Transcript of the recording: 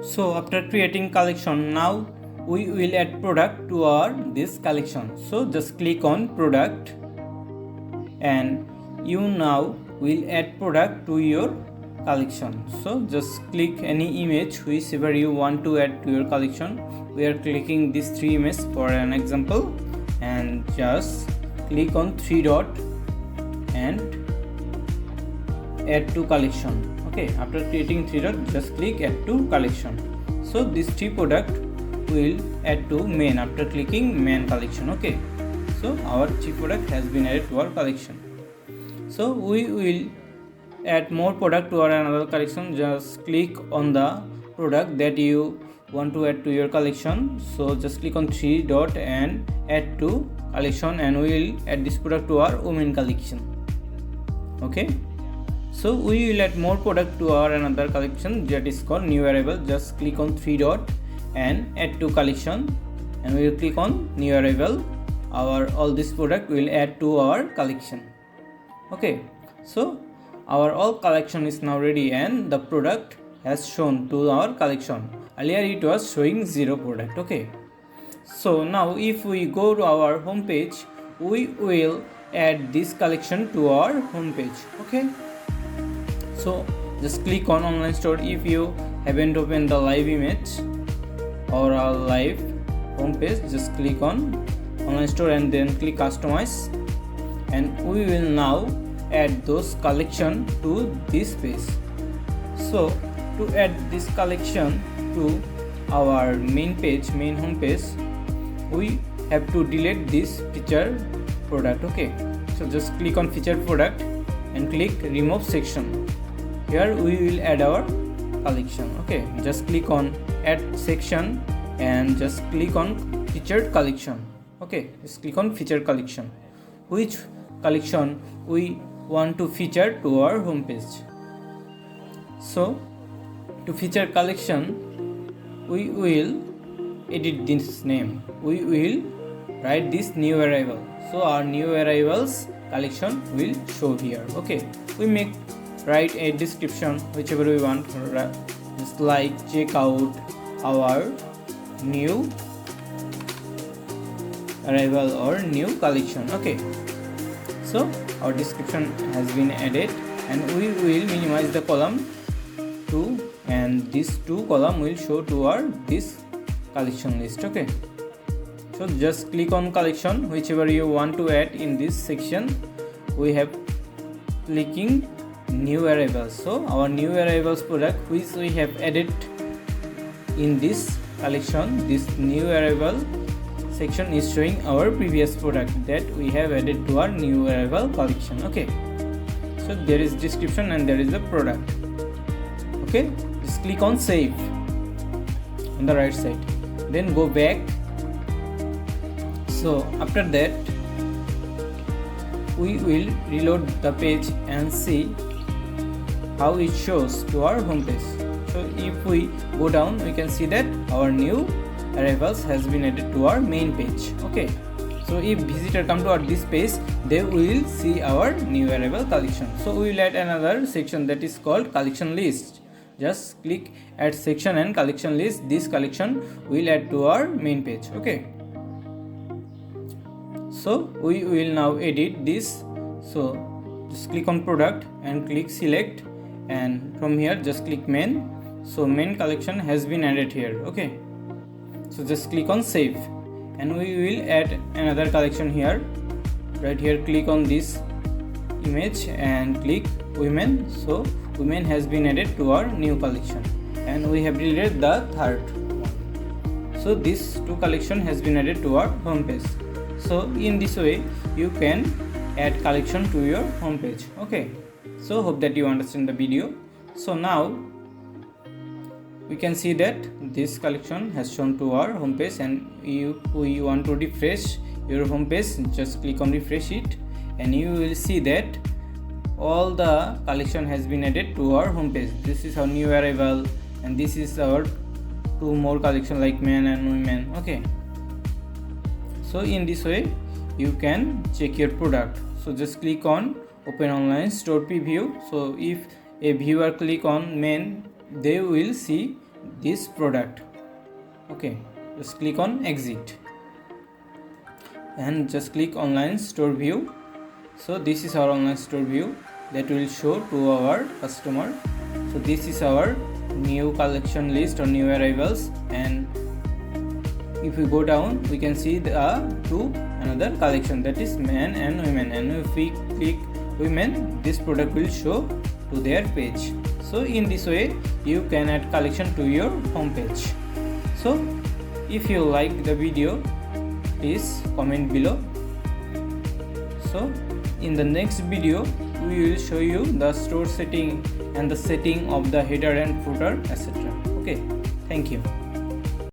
So after creating collection, now we will add product to our this collection. So just click on product, and you now will add product to your collection. So just click any image whichever you want to add to your collection. We are clicking these three images for an example, and just click on three dot and add to collection. Okay, after creating three dot, just click add to collection. So this three product will add to main after clicking main collection. Okay, so our three product has been added to our collection. So we will add more product to our another collection. Just click on the product that you want to add to your collection. So just click on three dot and add to collection, and we will add this product to our women collection. Okay, so we will add more product to our another collection that is called new arrival. Just click on three dot and add to collection, and we will click on new arrival. Our all this product will add to our collection. Okay, so our all collection is now ready, and the product has shown to our collection. Earlier it was showing 0 product. Okay, so now if we go to our home page, we will add this collection to our home page. Okay, so just click on online store. If you haven't opened the live image or a live home page, just click on online store and then click customize, and we will now add those collection to this page. So to add this collection to our main page, main home page, we have to delete this feature product. Okay, so just click on feature product and click remove section. Here we will add our collection. Okay, just click on add section and just click on featured collection. Okay, just click on featured collection. Which collection we want to feature to our home page. So to feature collection, we will edit this name. We will write this new arrival. So our new arrivals collection will show here. Okay, we write a description whichever we want, just like check out our new arrival or new collection. Okay, so our description has been added, and we will minimize the column 2, and this 2 column will show to our this collection list. Okay, so just click on collection whichever you want to add in this section. We have clicking new arrivals. So our new arrivals product which we have added in this collection, this new arrival section is showing our previous product that we have added to our new arrival collection. Okay, so there is description and there is the product. Okay, just click on save on the right side, then go back. So after that we will reload the page and see how it shows to our home page. So if we go down, we can see that our new arrivals has been added to our main page. Okay, so if visitor come to our this page, they will see our new arrival collection. So we will add another section that is called collection list. Just click add section and collection list. This collection will add to our main page. Okay, so we will now edit this. So just click on product and click select, and from here just click main. So main collection has been added here. Okay, so just click on save, and we will add another collection here. Right here click on this image and click women. So women has been added to our new collection, and we have deleted the third one. So this 2 collection has been added to our home page. So in this way you can add collection to your home page. Okay, so hope that you understand the video. So now we can see that this collection has shown to our home page, and if we want to refresh your home page, just click on refresh it, and you will see that all the collection has been added to our home page. This is our new arrival, and this is our 2 more collection like men and women. Okay, so in this way you can check your product. So just click on open online store preview. So if a viewer click on men, they will see this product. Okay, just click on exit and just click online store view. So this is our online store view that will show to our customer. So this is our new collection list or new arrivals, and if we go down we can see the two another collection, that is men and women, and if we click women, this product will show to their page. So in this way you can add collection to your home page. So if you like the video, please comment below. So in the next video we will show you the store setting and the setting of the header and footer, etc. Okay, thank you.